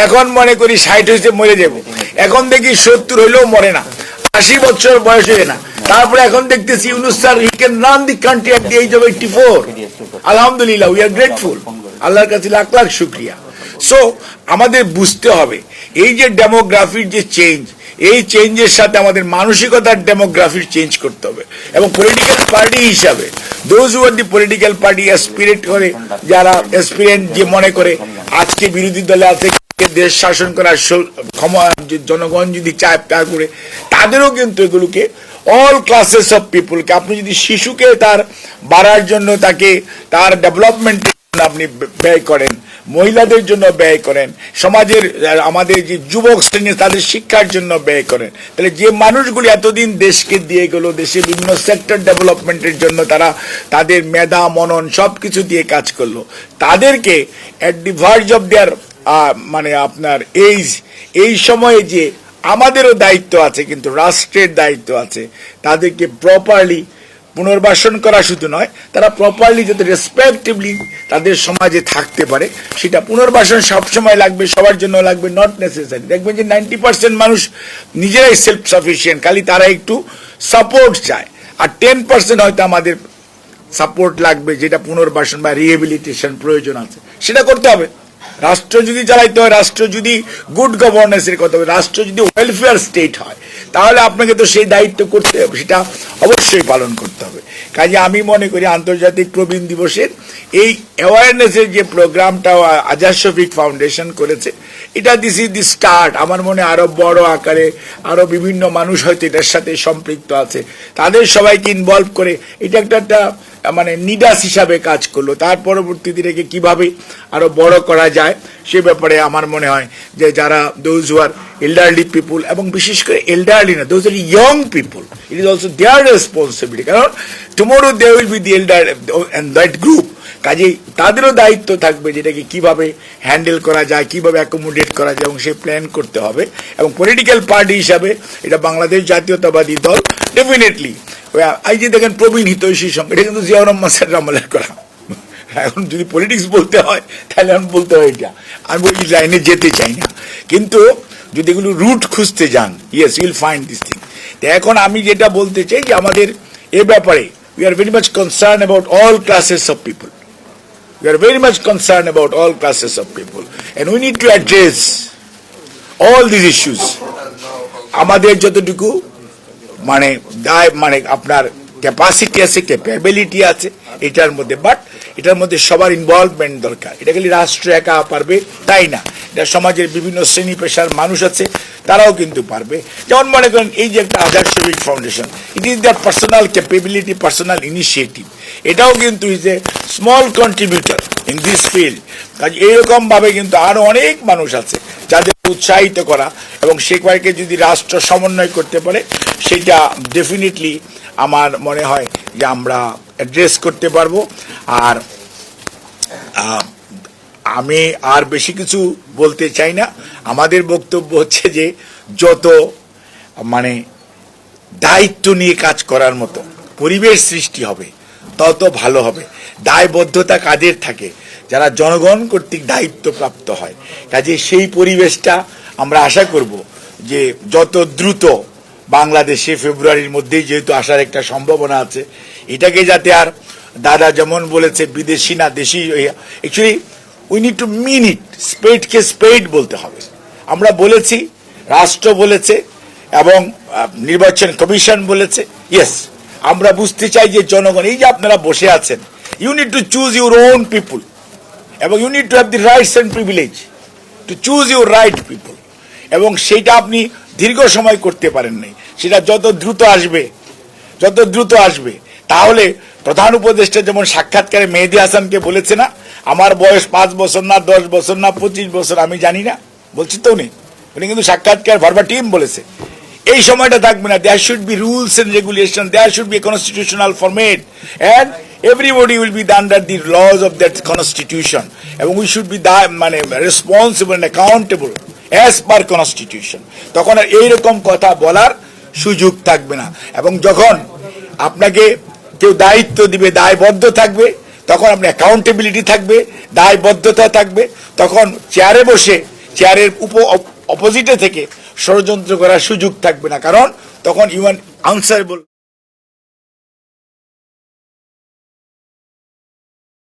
এখন মনে করি 60 হয়েছে মরে যাব, এখন দেখি 70 হইলেও মরে না, 80 বছর বয়স হয়ে না। তারপরে এখন দেখতেছি Yunus sir he can run the country at the age of 84। আলহামদুলিল্লাহ, উই আর গ্রেটফুল, আল্লাহর কাছে লাখ লাখ শুকরিয়া। সো আমাদের বুঝতে হবে এই যে ডেমোগ্রাফির যে চেঞ্জ, এই চেঞ্জের সাথে আমাদের মানসিকতার ডেমোগ্রাফির চেঞ্জ করতে হবে। এবং পলিটিক্যাল পার্টি হিসাবে those who are the political party aspirate করে, যারা অ্যাসপিরেন্ট যে মনে করে আজকে বিরোধী দলে আছে দেশ শাসন করার জনগণ যদি চায় তা করে, তাদেরও কিন্তু এগুলোকে অল ক্লাসেস অফ পিপুলকে, আপনি যদি শিশুকে তার বাড়ার জন্য তাকে তার ডেভেলপমেন্টের জন্য আপনি ব্যয় করেন, মহিলাদের জন্য ব্যয় করেন, সমাজের আমাদের যে যুবক শ্রেণী তাদের শিক্ষার জন্য ব্যয় করেন, তাহলে যে মানুষগুলি এতদিন দেশকে দিয়ে গেল, দেশের বিভিন্ন সেক্টর ডেভেলপমেন্টের জন্য তারা তাদের মেধা মনন সবকিছু দিয়ে কাজ করলো, তাদেরকে এট দি ভার্জ অফ দেয়ার মানে আপনার এই সময়ে যে আমাদেরও দায়িত্ব আছে, কিন্তু রাষ্ট্রের দায়িত্ব আছে, তাদেরকে প্রপারলি পুনর্বাসন করা শুধু নয়, তারা প্রপারলি যাতে রেসপেক্টিভলি তাদের সমাজে থাকতে পারে, সেটা পুনর্বাসন সবসময় লাগবে, সবার জন্য লাগবে, নট নেসেসারি। দেখবেন যে 90% মানুষ নিজেরাই সেলফ সাফিসিয়েন্ট, খালি তারা একটু সাপোর্ট চায়, আর 10% হয়তো আমাদের সাপোর্ট লাগবে, যেটা পুনর্বাসন বা রিহেবিলিটেশন প্রয়োজন আছে, সেটা করতে হবে। রাষ্ট্র যদি চালাইতে হয়, রাষ্ট্র যদি গুড গভর্নেন্সের কথা হবে, রাষ্ট্র যদি ওয়েলফেয়ার স্টেট হয়, তাহলে আপনাকে তো সেই দায়িত্ব করতে হবে, সেটা অবশ্যই পালন করতে হবে। কাজে আমি মনে করি আন্তর্জাতিক প্রবীণ দিবসের এই অ্যাওয়ারনেসের যে প্রোগ্রামটা আজাদ শফিক ফাউন্ডেশন করেছে, এটা দিস ইজ দি স্টার্ট। আমার মনে আরো বড় আকারে আরো বিভিন্ন মানুষ হয়তো এটার সাথে সম্পৃক্ত আছে, তাদের সবাইকে ইনভলভ করে এটা একটা মানে নিডাস হিসাবে কাজ করলো। তার পরবর্তীতে এটাকে কিভাবে আরো বড় করা যায় সে ব্যাপারে আমার মনে হয় যে যারা দোজ হু আর এল্ডারলি পিপুল, এবং বিশেষ করে এল্ডারলি না, those are young people, it is also their responsibility, কারণ tomorrow they will be the elder and that group. কাজেই তাদেরও দায়িত্ব থাকবে যেটাকে কিভাবে হ্যান্ডেল করা যায়, কিভাবে অ্যাকোমোডেট করা যায়, এবং সেই প্ল্যান করতে হবে। এবং পলিটিক্যাল পার্টি হিসাবে এটা বাংলাদেশ জাতীয়তাবাদী দল ডেফিনেটলি, এই যে দেখেন প্রবীণ হিতৈষী সংঘ, এটা কিন্তু জিয়াউর রহমান স্যার আমলের করা। এখন যদি পলিটিক্স বলতে হয় তাহলে আমি বলতে হয় এটা, আমি ওই লাইনে যেতে চাই না, কিন্তু যদি এগুলো রুট খুঁজতে যান, yes will find this thing. এখন আমি যেটা বলতে চাই যে আমাদের এ ব্যাপারে we are very much concern about all classes of people, we are very much concerned about all classes of people, and we need to address all these issues. আমাদের যতটুকু মানে আপনার ক্যাপাসিটি আছে, ক্যাপাবিলিটি আছে এটার মধ্যে, বাট এটার মধ্যে সবার ইনভলভমেন্ট দরকার। এটা খালি রাষ্ট্র একা পারবে তাই না, এটা সমাজের বিভিন্ন শ্রেণী পেশার মানুষ আছে, তারাও কিন্তু পারবে। যেমন মনে করেন এই যে একটা Azad Shafiq foundation, it is their personal capability, personal initiative, এটাও কিন্তু is a small contributor in this field. কাজ এইরকম ভাবে কিন্তু আরো অনেক মানুষ আছে যাদের উৎসাহিত করা, এবং সে কয়েককে যদি রাষ্ট্র সমন্বয় করতে পারে, সেটা ডেফিনেটলি আমার মনে হয় যে আমরা অ্যাড্রেস করতে পারবো। আর আমি আর বেশি কিছু বলতে চাই না। আমাদের বক্তব্য হচ্ছে যে যত মানে দায়িত্ব নিয়ে কাজ করার মতো পরিবেশ সৃষ্টি হবে তত ভালো হবে। দায়বদ্ধতা কাদের থাকে? যারা জনগণ কর্তৃক দায়িত্বপ্রাপ্ত হয়। কাজে সেই পরিবেশটা আমরা আশা করব যে যত দ্রুত বাংলাদেশে ফেব্রুয়ারির মধ্যেই যেহেতু আসার একটা সম্ভাবনা আছে, এটাকে যাতে আর দাদা যেমন বলেছে বিদেশি না দেশি, actually we need to mean it, স্পেডকে স্পেড বলতে হবে। আমরা বলেছি, রাষ্ট্র বলেছে, এবং নির্বাচন কমিশন বলেছে, ইয়েস আমরা বুঝতে চাই যে জনগণ, এই যে আপনারা বসে আছেন, you need to choose your own people, এবং you need to have the rights and privilege to choose your right people, এবং সেইটা আপনি দীর্ঘ সময় করতে পারেন নাই, সেটা যত দ্রুত আসবে তাহলে প্রধান উপদেষ্টা যেমন সাক্ষাৎকারে মেহেদী হাসানকে বলেছে না, আমার বয়স 5 বছর না 10 বছর না 25 বছর আমি জানি না, বলছি তো উনি কিন্তু সাক্ষাৎকার ভার্বাটিম বলেছে, এই সময়টা থাকবে না। There should be rules and regulation, there should be constitutional format, and everybody will be under the laws of that constitution, এবং উই শুড বি মানে responsible and accountable as per constitution. তখন আর এইরকম কথা বলার সুযোগ থাকবে না। এবং যখন আপনাকে কেউ দায়িত্ব দিবে, দায়বদ্ধ থাকবে, তখন আপনার অ্যাকাউন্টেবিলিটি থাকবে, দায়বদ্ধতা থাকবে, তখন চেয়ারে বসে চেয়ারের অপোজিটে থেকে ষড়যন্ত্র করার সুযোগ থাকবে না, কারণ তখন ইউ আর আনসারেবল।